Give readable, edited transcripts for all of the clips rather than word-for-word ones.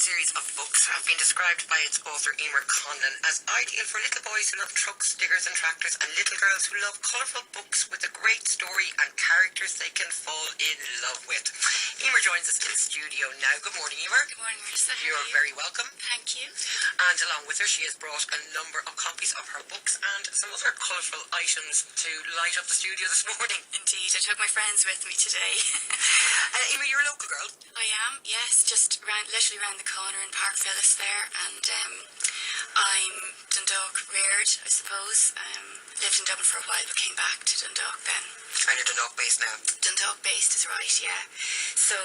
series of books have been described by its author Emer Conlon as ideal for little boys who love trucks, diggers and tractors, and little girls who love colourful books with a great story and characters they can fall in love with. Emer joins us in the studio now. Good morning, Emer. Good morning, Marissa. You're very welcome. Thank you. And along with her, she has brought a number of copies of her books and some other colourful items to light up the studio this morning. Indeed, I took my friends with me today. Emer, you're a local girl. I am, yes, just literally around the corner in Park Phyllis there, and I'm Dundalk reared, I suppose. Lived in Dublin for a while, but came back to Dundalk then. And you're Dundalk based now? Dundalk based is right, yeah. So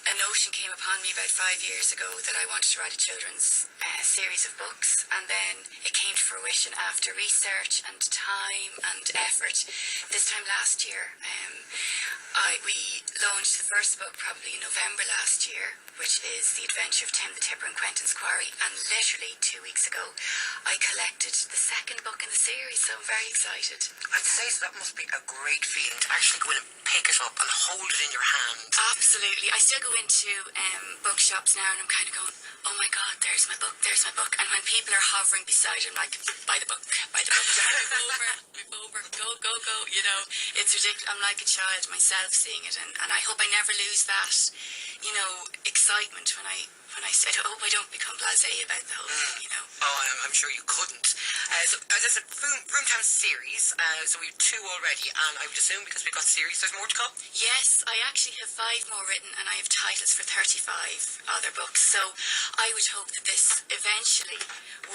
a notion came upon me about 5 years ago that I wanted to write a children's series of books, and then it came to fruition after research and time and effort. This time last year, we launched the first book probably in November last year, which is The Adventure of Tim the Tipper and Quentin's Quarry, and literally 2 weeks ago I collected the second book in the series, so I'm very excited. I'd say so. That must be a great feeling to actually go in and pick it up and hold it in your hand. Absolutely. I still go into bookshops now and I'm kind of going, oh my God, there's my book. And when people are hovering beside it, I'm like, buy the book. Move over, go, you know. It's ridiculous. I'm like a child myself seeing it, and I hope I never lose that, you know, excitement when I said, I hope I don't become blasé about the whole thing, you know. Oh, I'm sure you couldn't. So there's a Vroom-Town series, so we've 2 already, and I would assume because we've got series, there's more to come? Yes, I actually have 5 more written, and I have titles for 35 other books, so I would hope that this eventually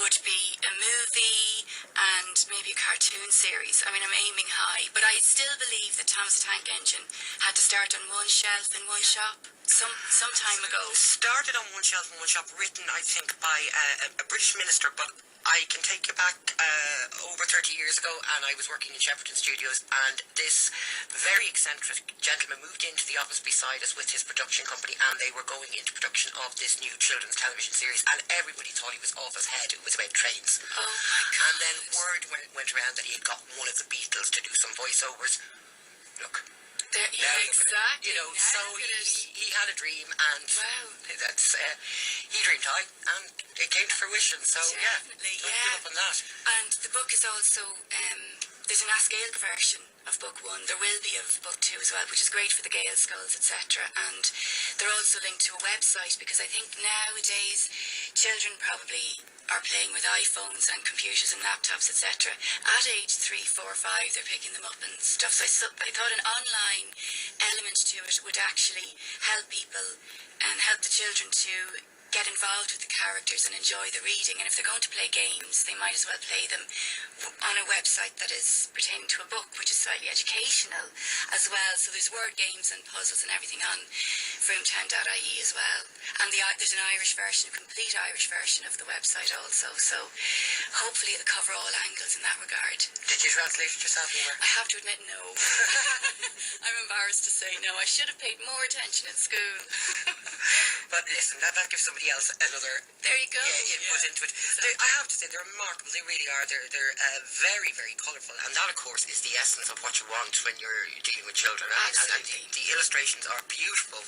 would be a movie and maybe a cartoon series. I mean, I'm aiming high, but I still believe that Thomas the Tank Engine had to start on one shelf in one shop some time ago. Started on one shelf in one shop, written, I think, by a British minister, but I can take you back over 30 years ago, and I was working in Shepperton Studios, and this very eccentric gentleman moved into the office beside us with his production company, and they were going into production of this new children's television series, and everybody thought he was off his head. It was about trains. Oh my God. And then word went around that he had got one of the Beatles to do some voiceovers. Look. Yeah, exactly. You know, so he had a dream, and wow. That's he dreamed high, and it came to fruition. So definitely, don't give up on that. And the book is also there's an Gaelic version of book 1. There will be of book 2 as well, which is great for the Gael skulls, etc. And they're also linked to a website, because I think nowadays children probably are playing with iPhones and computers and laptops, etc. At age 3, 4, 5, they're picking them up and stuff. So I thought an online element to it would actually help people and help the children to get involved with the characters and enjoy the reading. And if they're going to play games, they might as well play them on a website that is pertaining to a book, which is slightly educational as well. So there's word games and puzzles and everything on Vroom-Town.ie as well. And there's an Irish version, a complete Irish version of the website also. So hopefully it'll cover all angles in that regard. Did you translate it yourself, Emer? I have to admit, no. I'm embarrassed to say no. I should have paid more attention at school. But listen, that gives somebody else another there you go. Input into it. Exactly. I have to say, they're remarkable. They really are. They're very, very colourful. And that, of course, is the essence of what you want when you're dealing with children. Absolutely. And the illustrations are beautiful.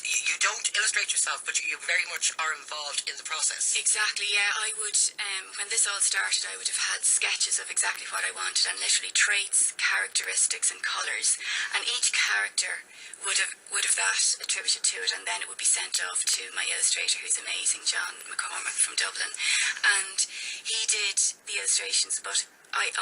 You don't illustrate yourself, but you very much are involved in the process. Exactly, yeah. I would, when this all started, I would have had sketches of exactly what I wanted, and literally traits, characteristics and colours. And each character would have that attributed to it, and then it would be sent off to my illustrator, who's amazing, John McCormack from Dublin. And he did the illustrations, but I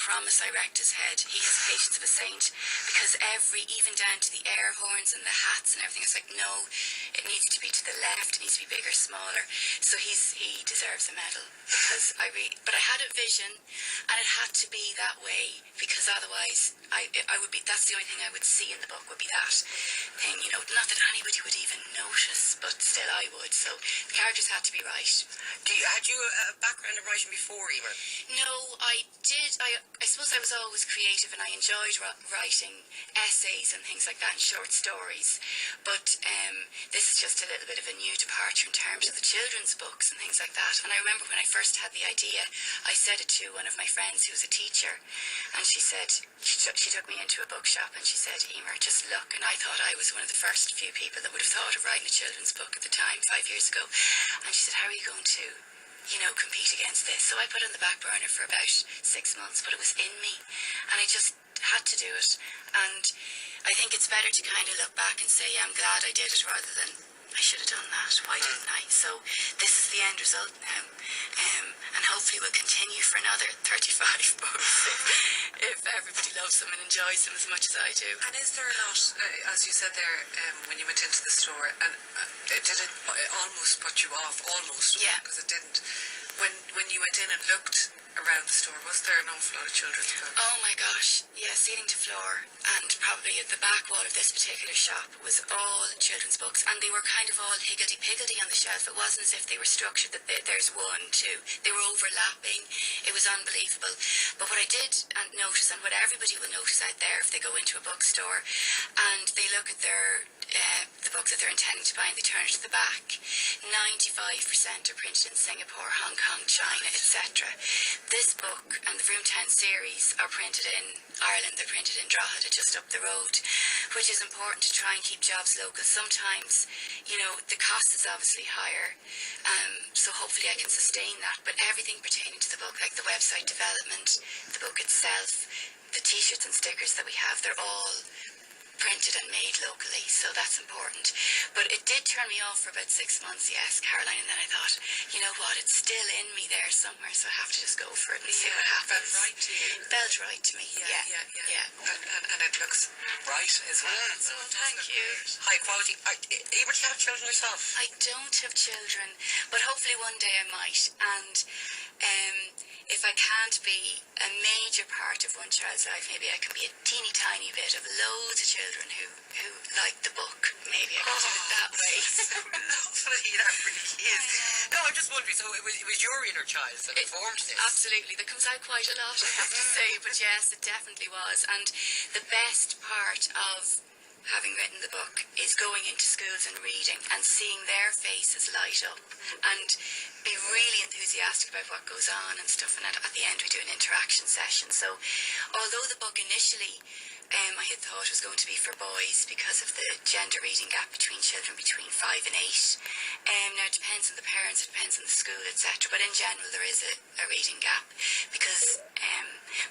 promise I wrecked his head. He has the patience of a saint, because even down to the air horns and the hats and everything, it's like, no, it needs to be to the left, it needs to be bigger, smaller. So he deserves a medal, because but I had a vision, and it had to be that way, because otherwise I would be, that's the only thing I would see in the book, would be that thing, you know, not that anybody would even notice, but still I would. So the characters had to be right. Had you a background in writing before, Emer? No, I did. I suppose I was always creative and I enjoyed writing essays and things like that and short stories. But this is just a little bit of a new departure in terms of the children's books and things like that. And I remember when I first had the idea, I said it to one of my friends who was a teacher, and she said, she took me into a bookshop and she said, Emer, just look. And I thought I was one of the first few people that would have thought of writing a children's book at the time, 5 years ago. And she said, how are you going to compete against this? So I put it on the back burner for about 6 months, but it was in me and I just had to do it. And I think it's better to kind of look back and say, yeah, I'm glad I did it, rather than I should have done that. Why didn't I? So this is the end result now. And hopefully we'll continue for another 35 books if everybody loves them and enjoys them as much as I do. And is there a lot, as you said there, when you went into the store, and did it almost put you off? Almost. Yeah. Because it didn't. When you went in and looked around the store, was there an awful lot of children's books? Oh my gosh, yeah, ceiling to floor, and probably at the back wall of this particular shop was all children's books, and they were kind of all higgledy-piggledy on the shelf. It wasn't as if they were structured that there's 1, 2. They were overlapping. It was unbelievable. But what I did notice, and what everybody will notice out there if they go into a bookstore and they look at the book that they're intending to buy and they turn it to the back, 95% are printed in Singapore, Hong Kong, China, etc. This book and the Vroom-Town series are printed in Ireland. They're printed in Drogheda, just up the road, which is important to try and keep jobs local. Sometimes, the cost is obviously higher, so hopefully I can sustain that. But everything pertaining to the book, like the website development, the book itself, the t-shirts and stickers that we have, they're all printed and made locally, so that's important. But it did turn me off for about 6 months, yes, Caroline, and then I thought, you know what, it's still in me there somewhere, so I have to just go for it and see what happens. Felt right to you. Felt right to me, yeah. And it looks right as well. So thank you. High quality. Able to have children yourself? I don't have children, but hopefully one day I might. And if I can't be a major part of one child's life, maybe I can be a teeny tiny bit of loads of children who like the book. Maybe I can do it that way. So lovely, that really is. No, I'm just wondering, so it was your inner child that informed this? Absolutely. That comes out quite a lot, I have to say. But yes, it definitely was. And the best part of having written the book is going into schools and reading and seeing their faces light up and be really enthusiastic about what goes on and stuff. And at the end we do an interaction session. So although the book initially I had thought it was going to be for boys because of the gender reading gap between children between 5 and 8. Now it depends on the parents, it depends on the school, etc. But in general there is a reading gap because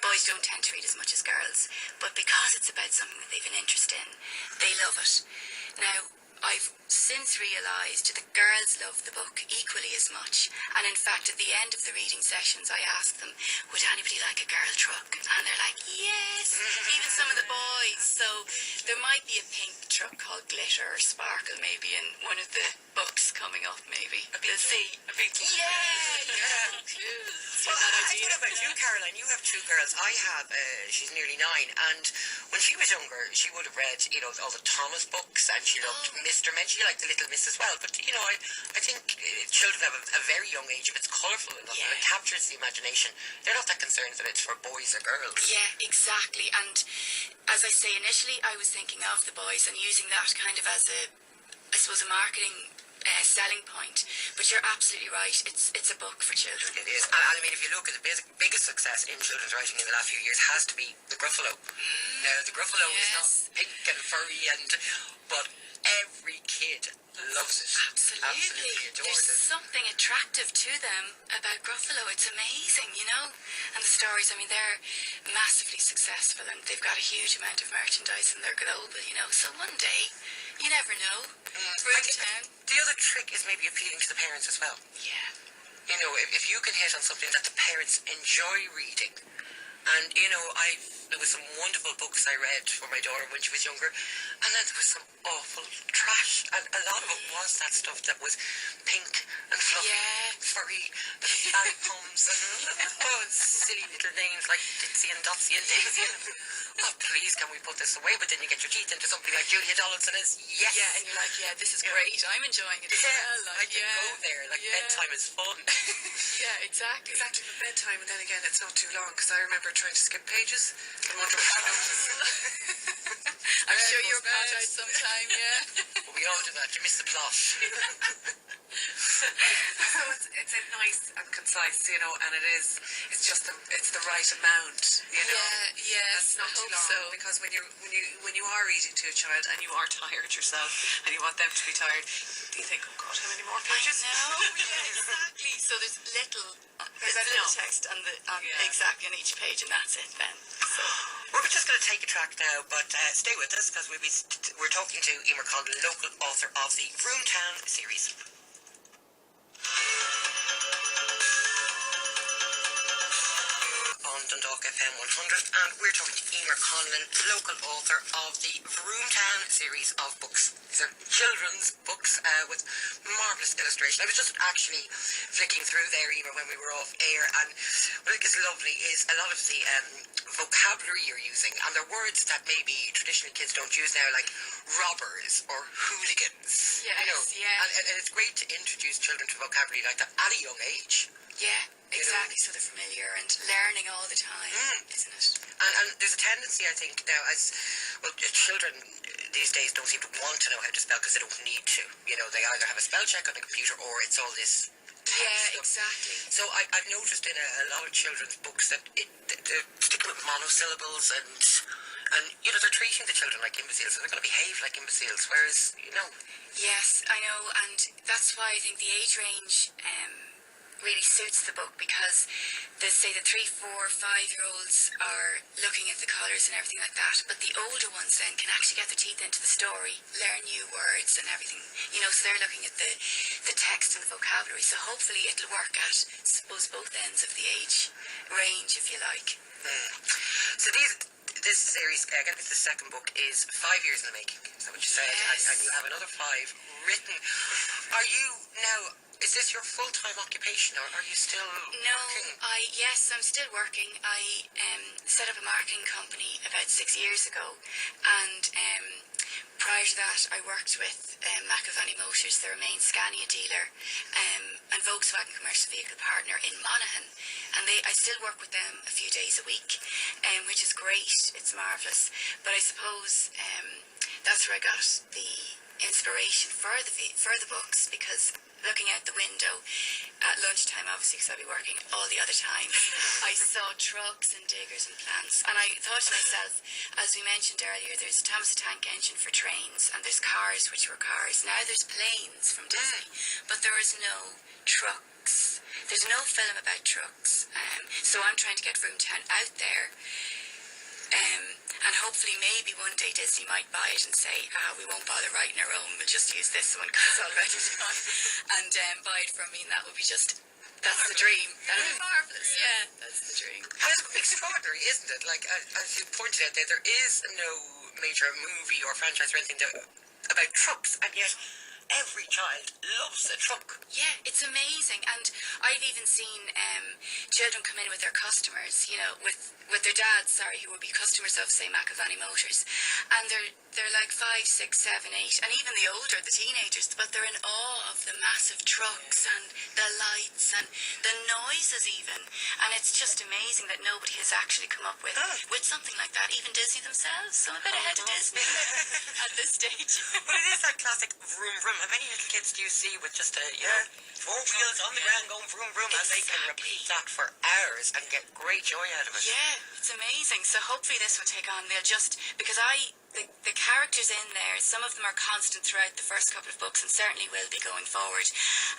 boys don't tend to read as much as girls. But because it's about something that they've an interest in, they love it. Now, I've since realised that girls love the book equally as much, and in fact at the end of the reading sessions I ask them, would anybody like a girl truck? And they're like, yes, even some of the boys. So there might be a pink truck called Glitter or Sparkle maybe in one of the books coming up maybe. We'll see. Yeah. Well, I don't know about you, Caroline. You have 2 girls. I have, she's nearly 9, and when she was younger, she would have read, all the Thomas books, and she loved Mr. Men. She liked the Little Miss as well. But, I think children have a very young age. If it's colourful enough and it captures the imagination, they're not that concerned that it's for boys or girls. Yeah, exactly. And as I say, initially I was thinking of the boys and using that kind of as a marketing selling point, but you're absolutely right, it's a book for children. It is. I mean, if you look at the biggest success in children's writing in the last few years has to be the Gruffalo. Now, the Gruffalo is not pink and furry, but every kid loves it. Absolutely adores There's it. something attractive to them about Gruffalo. It's amazing, and the stories, they're massively successful and they've got a huge amount of merchandise and they're global, so one day you never know. Vroom-Town. The other trick is maybe appealing to the parents as well. Yeah. If you can hit on something that the parents enjoy reading, and I've there was some wonderful books I read for my daughter when she was younger, and then there was some awful trash, and a lot of it was that stuff that was pink and fluffy, furry, and poems, and silly little names like Ditsy and Dotsy and Daisy. Oh, please, can we put this away? But then you get your teeth into something like Julia Donaldson's. Yes. Yeah, and you're like, yeah, this is great. I'm enjoying it as well. I can go there. Like, bedtime is fun. Yeah, exactly. Exactly, but bedtime, and then again, it's not too long, because I remember trying to skip pages and wondering what I'm sure you're caught out sometime, Well, we all do that. You miss the plot. So it's a nice and concise, you know, and it's just it's the right amount, you know. Yeah, yes, That's not too long, so. because when you are reading to a child and you are tired yourself and you want them to be tired, you think, oh God, how many more pages? I know, exactly. So there's little text on exactly on each page, and that's it then. So. We're just going to take a track now, but stay with us, because we're talking to Emer Conlon, local author of the Vroom-Town series. On Dundalk FM 100, and we're talking to Emer Conlon, local author of the Vroom-Town series of books. These are children's books with marvellous illustration. I was just actually flicking through there, Emer, when we were off air, and what I think is lovely is a lot of the vocabulary you're using, and they're words that maybe traditionally kids don't use now, like robbers or hooligans. Yes, you know? And it's great to introduce children to vocabulary like that at a young age. Yeah, exactly. So they're familiar and learning all the time, isn't it? And there's a tendency, I think, now, as well, children these days don't seem to want to know how to spell because they don't need to. You know, they either have a spell check on the computer or it's all this. Yeah, exactly. So I've noticed in a lot of children's books that they're sticking with monosyllables, and you know, they're treating the children like imbeciles, so they're going to behave like imbeciles, whereas, you know. Yes, I know, and that's why I think the age range really suits the book, because the 3, 4, 5-year-olds are looking at the colours and everything like that, but the older ones then can actually get their teeth into the story, learn new words and everything, you know, so they're looking at the text and the vocabulary, so hopefully it'll work at, I suppose, both ends of the age range, if you like. So this series, I guess the second book, is 5 years in the making, is that what you said? Yes. And you have another 5 written. Are you now, is this your full-time occupation, or are you still working? Yes, I'm still working. I set up a marketing company about 6 years ago, and prior to that I worked with McAvaney Motors. They're a main Scania dealer, and Volkswagen commercial vehicle partner in Monaghan, and I still work with them a few days a week, which is great. It's marvellous, but I suppose that's where I got the inspiration for the books, because looking out the window at lunchtime, obviously, because I'll be working all the other time, I saw trucks and diggers and plants, and I thought to myself, as we mentioned earlier, there's a Thomas Tank Engine for trains, and there's cars, which were cars. Now there's planes from Disney, but there is no trucks. There's no film about trucks, so I'm trying to get Vroom-Town out there. And hopefully maybe one day Disney might buy it and say, we won't bother writing our own, we'll just use this one because it's already done, and buy it from me, and that would be just, that's the dream. That would be marvellous, yeah, that's the dream. And it's extraordinary, isn't it? Like, as you pointed out there is no major movie or franchise or anything about trucks, and yet every child loves a truck. Yeah, it's amazing, and I've even seen children come in with their customers, you know, with their dads, who would be customers of, say, McAvaney Motors, and they're like 5, 6, 7, 8, and even the older, the teenagers, but they're in awe of the massive trucks and the lights and the noises even, and it's just amazing that nobody has actually come up with something like that, even Disney themselves, so a bit ahead of Disney at this stage. But it is that classic vroom vroom. How many little kids do you see with just 4 wheels on the ground going vroom vroom, and they can repeat that for hours and get great joy out of it? Yeah, it's amazing. So hopefully this will take on. They'll just, because the characters in there, some of them are constant throughout the first couple of books and certainly will be going forward,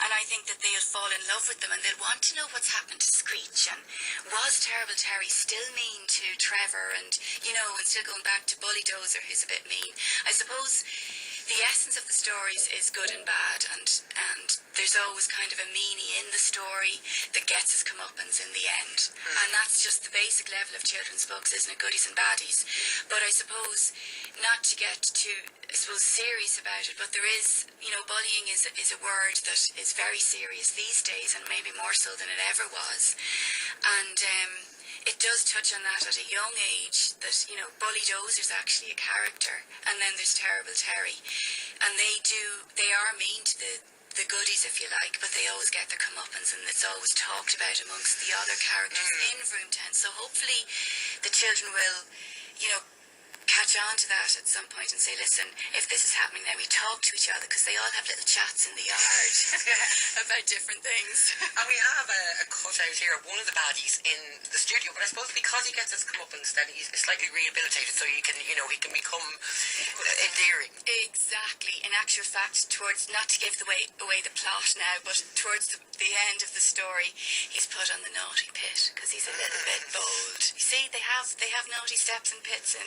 and I think that they'll fall in love with them and they'll want to know what's happened to Screech, and was Terrible Terry still mean to Trevor, and you know, and still going back to Bully Dozer, who's a bit mean. I suppose the essence of the stories is good and bad, and there's always kind of a meaning in the story that gets his comeuppance in the end. And that's just the basic level of children's books, isn't it? Goodies and baddies. But I suppose, not to get too, I suppose, serious about it, but there is, bullying is a word that is very serious these days, and maybe more so than it ever was. And it does touch on that at a young age, that, Bully Dozer's actually a character, and then there's Terrible Terry. And they are mean to the goodies, if you like, but they always get their comeuppance, and it's always talked about amongst the other characters in Vroom-Town. So hopefully the children will, catch on to that at some point and say, listen, if this is happening, then we talk to each other, because they all have little chats in the yard about different things. And we have a cutout here of one of the baddies in the studio, but I suppose because he gets his comeuppance, then he's slightly rehabilitated, so he can become endearing. Exactly. In actual fact, towards, not to give away the plot now, but towards the end of the story, he's put on the naughty pit because he's a little bit bold. You see, they have naughty steps and pits in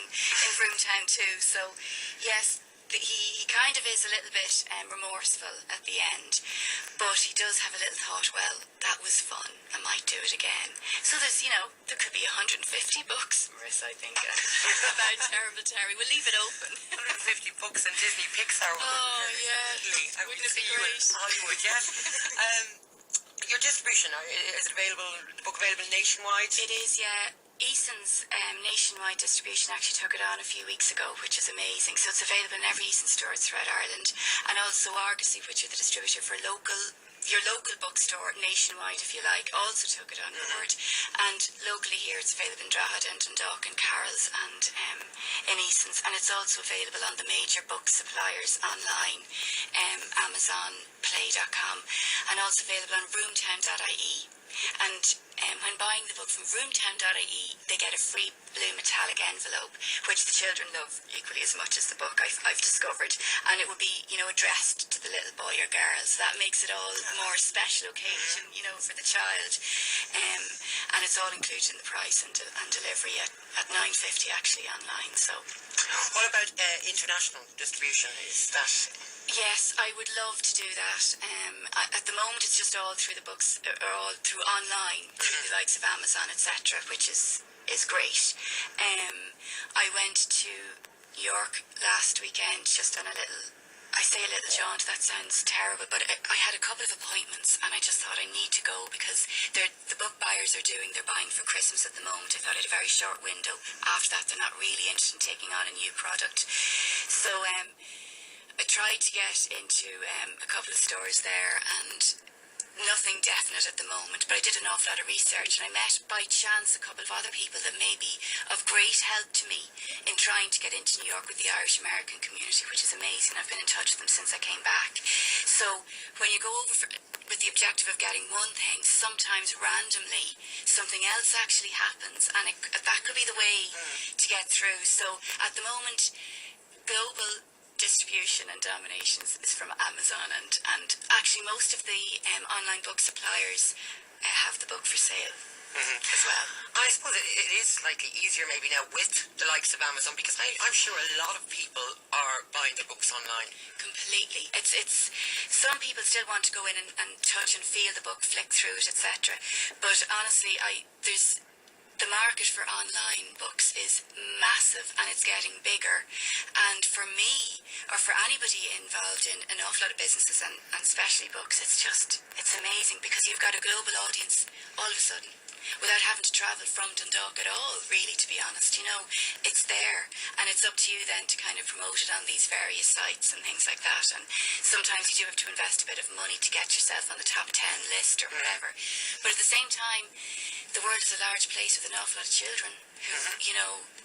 Vroom-Town too. So yes, he kind of is a little bit remorseful at the end, but he does have a little thought, well, that was fun, I might do it again. So there's, there could be 150 books, Marissa, I think, about Terrible Terry. We'll leave it open. 150 books and Disney Pixar. Oh yeah, wouldn't it be great? Hollywood, yes. Your distribution, is it available, the book available nationwide? It is, yeah. Eason's nationwide distribution actually took it on a few weeks ago, which is amazing. So it's available in every Eason store throughout Ireland, and also Argosy, which are the distributor for your local bookstore nationwide, if you like, also took it on board. And locally here, it's available in Drogheda and Dundalk and Carroll's and in Eason's, and it's also available on the major book suppliers online, Amazon, Play.com, and also available on Vroom-Town.ie. And when buying the book from Vroom-Town.ie, they get a free blue metallic envelope, which the children love equally as much as the book, I've discovered. And it will be, addressed to the little boy or girl, so that makes it all more special occasion, for the child. And it's all included in the price and delivery at $9.50 actually online. So, what about international distribution? Is that? Yes, I would love to do that. At the moment, it's just all through the books, or all through online, through the likes of Amazon, etc., which is great. I went to York last weekend just on a little jaunt. That sounds terrible, but I had a couple of appointments, and I just thought I need to go because the book buyers are they're buying for Christmas at the moment. I thought I had a very short window. After that, they're not really interested in taking on a new product. So, I tried to get into a couple of stores there, and nothing definite at the moment, but I did an awful lot of research, and I met by chance a couple of other people that may be of great help to me in trying to get into New York with the Irish American community, which is amazing. I've been in touch with them since I came back. So when you go over with the objective of getting one thing, sometimes randomly something else actually happens, and that could be the way to get through. So at the moment, global distribution and dominations is from Amazon, and actually most of the online book suppliers have the book for sale as well. I suppose it is slightly easier maybe now with the likes of Amazon, because I'm sure a lot of people are buying their books online. Completely. It's some people still want to go in and touch and feel the book, flick through it, etc. But honestly, the market for online books is massive, and it's getting bigger. And for me, or for anybody involved in an awful lot of businesses and especially books, it's amazing, because you've got a global audience all of a sudden, without having to travel from Dundalk at all, really, to be honest. It's there, and it's up to you then to kind of promote it on these various sites and things like that. And sometimes you do have to invest a bit of money to get yourself on the top 10 list or whatever. But at the same time, the world is a large place with an awful lot of children who,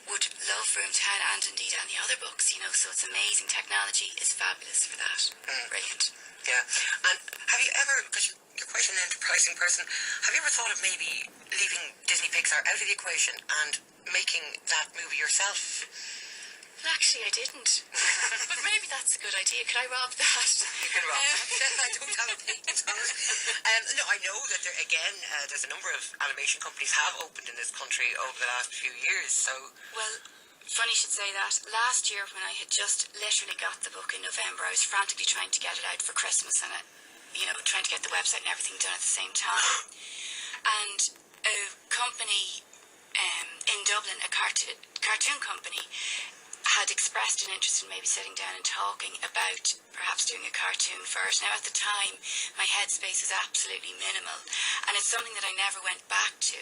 would love Vroom-Town and indeed any other books, so it's amazing. Technology is fabulous for that. Brilliant. Yeah. And have you ever, because you're quite an enterprising person, have you ever thought of maybe leaving Disney Pixar out of the equation and making that movie yourself? Well, actually, I didn't. But maybe that's a good idea. Could I rob that? You can rob that. I don't have a patent on it. No, I know that there's a number of animation companies have opened in this country over the last few years. So, well, funny you should say that. Last year, when I had just literally got the book in November, I was frantically trying to get it out for Christmas and trying to get the website and everything done at the same time. And a company in Dublin, a cartoon company, had expressed an interest in maybe sitting down and talking about perhaps doing a cartoon first. Now, at the time, my headspace was absolutely minimal, and it's something that I never went back to.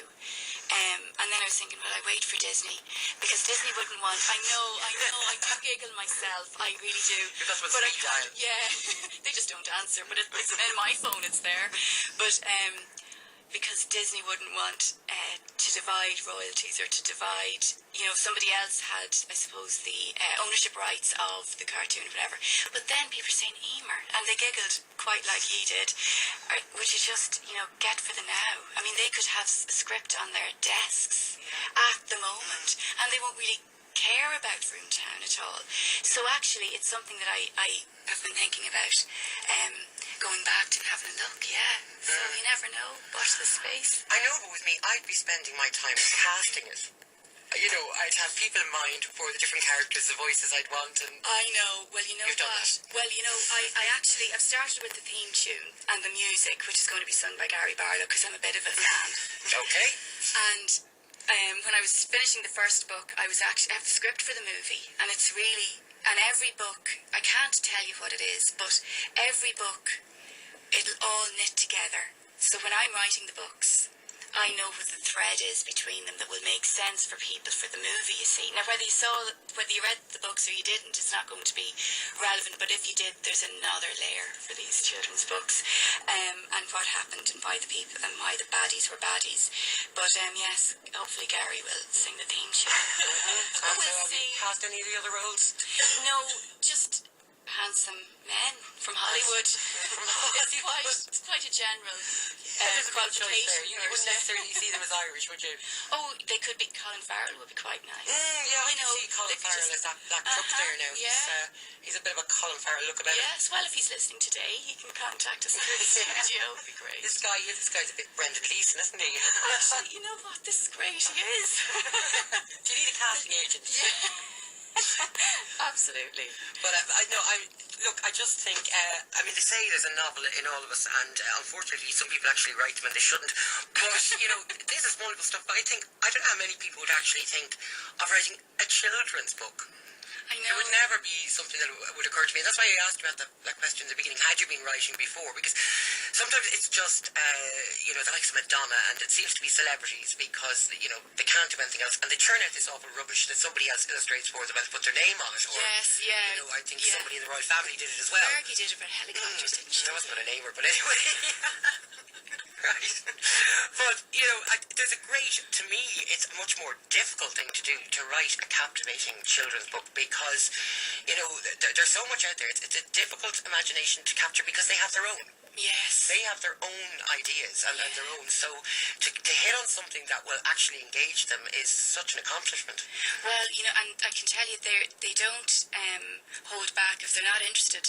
And then I was thinking, well, I wait for Disney, because Disney wouldn't want... I know, I do giggle myself, I really do. That's what's but speed dial. Yeah, they just don't answer, but it's in my phone, it's there. But... because Disney wouldn't want to divide royalties or to divide, somebody else had, I suppose, the ownership rights of the cartoon or whatever. But then people were saying Emer, and they giggled quite like he did. Would you just, get for the now? I mean, they could have a script on their desks at the moment, and they won't really care about Vroom-Town at all. So actually, it's something that I have been thinking about going back to and having a look, So you never know. Watch the space. I know, but with me, I'd be spending my time casting it. I'd have people in mind for the different characters, the voices I'd want, and... I know. Well, you know You've done what? that. Well, I've started with the theme tune and the music, which is going to be sung by Gary Barlow, because I'm a bit of a fan. Okay. And... when I was finishing the first book, I have the script for the movie, and it's really, and every book, I can't tell you what it is, but every book, it'll all knit together. So when I'm writing the books, I know what the thread is between them that will make sense for people for the movie, you see. Now, whether you read the books or you didn't, it's not going to be relevant, but if you did, there's another layer for these children's books, and what happened and why the people and why the baddies were baddies. But yes, hopefully Gary will sing the theme tune. We'll see. Cast any of the other roles? No, just handsome men from Hollywood. It's quite a general qualification. You wouldn't necessarily see them as Irish, would you? Oh, they could be. Colin Farrell would be quite nice. I can see Colin Farrell as that black truck there now. Yeah. He's a bit of a Colin Farrell look about him. Yes, well, if he's listening today, he can contact us through the studio. It would be great. This guy's a bit Brendan Gleeson, isn't he? Actually, you know what? This is great. He is. Do you need a casting agent? Yeah. Absolutely. But I just think, they say there's a novel in all of us, and unfortunately some people actually write them and they shouldn't. But, this is wonderful stuff. But I don't know how many people would actually think of writing a children's book. I know. It would never be something that would occur to me. And that's why I asked you about that question in the beginning. Had you been writing before? Because sometimes it's just, the likes of Madonna, and it seems to be celebrities because, they can't do anything else. And they churn out this awful rubbish that somebody else illustrates for them and put their name on it. Or, yes, yeah. I think somebody in the royal family did it as well. Fergie did it about helicopters, didn't she? That wasn't going to name her, but anyway. Right. But, there's a great, to me, it's a much more difficult thing to do, to write a captivating children's book, because, there's so much out there. It's a difficult imagination to capture because they have their own. Yes. They have their own ideas and their own, so to hit on something that will actually engage them is such an accomplishment. Well, and I can tell you, they don't hold back. If they're not interested,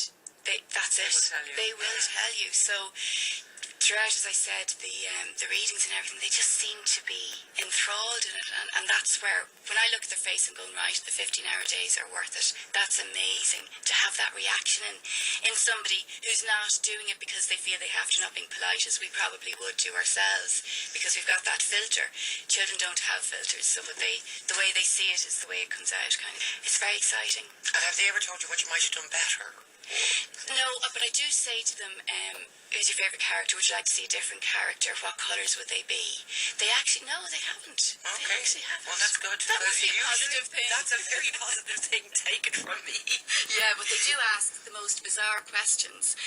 that's it. They will tell you. So throughout, as I said, the readings and everything, they just seem to be enthralled in it, and that's where, when I look at their face and go, right, the 15-hour days are worth it. That's amazing to have that reaction in somebody who's not doing it because they feel they have to, not being polite as we probably would do ourselves, because we've got that filter. Children don't have filters, so the way they see it is the way it comes out, kind of. It's very exciting. And have they ever told you what you might have done better? No, but I do say to them, who's your favourite character? Would you like to see a different character? What colours would they be? They actually, no, they haven't. Okay. They actually haven't. Well, that's good. That must be a positive thing. That's a very positive thing. Take it from me. Yeah, but they do ask the most bizarre questions,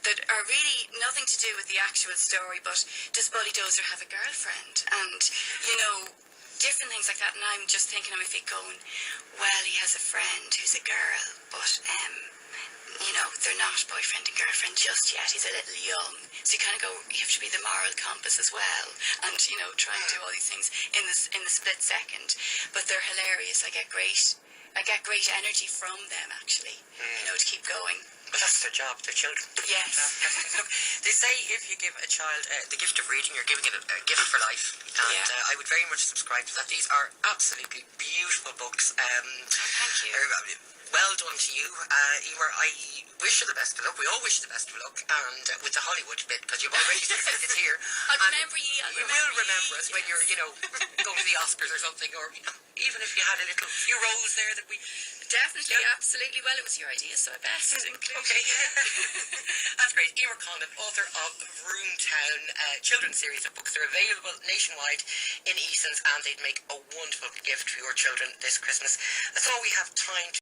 that are really nothing to do with the actual story, but does Bully Dozer have a girlfriend? And, different things like that, and I'm just thinking on my feet going, well, he has a friend who's a girl, but they're not boyfriend and girlfriend just yet. He's a little young, so you kind of go, you have to be the moral compass as well, and try and do all these things in the split second. But they're hilarious. I get great get great energy from them, actually, to keep going. But that's their job, their children. Yes. Look, they say if you give a child the gift of reading, you're giving it a gift for life. And I would very much subscribe to that. These are absolutely beautiful books. Thank you. Well done to you, Emer. I wish you the best of luck. We all wish you the best of luck, and with the Hollywood bit, because you've already said it's here. I'll remember you. You will remember us when you're, going to the Oscars or something, or even if you had a few roles there that we. Definitely, absolutely. Well, it was your idea, so I best include. Okay, that's great. Emer Conlon, author of Vroom-Town, children's series of books. They're available nationwide in Eason's, and they'd make a wonderful gift for your children this Christmas. That's all we have time to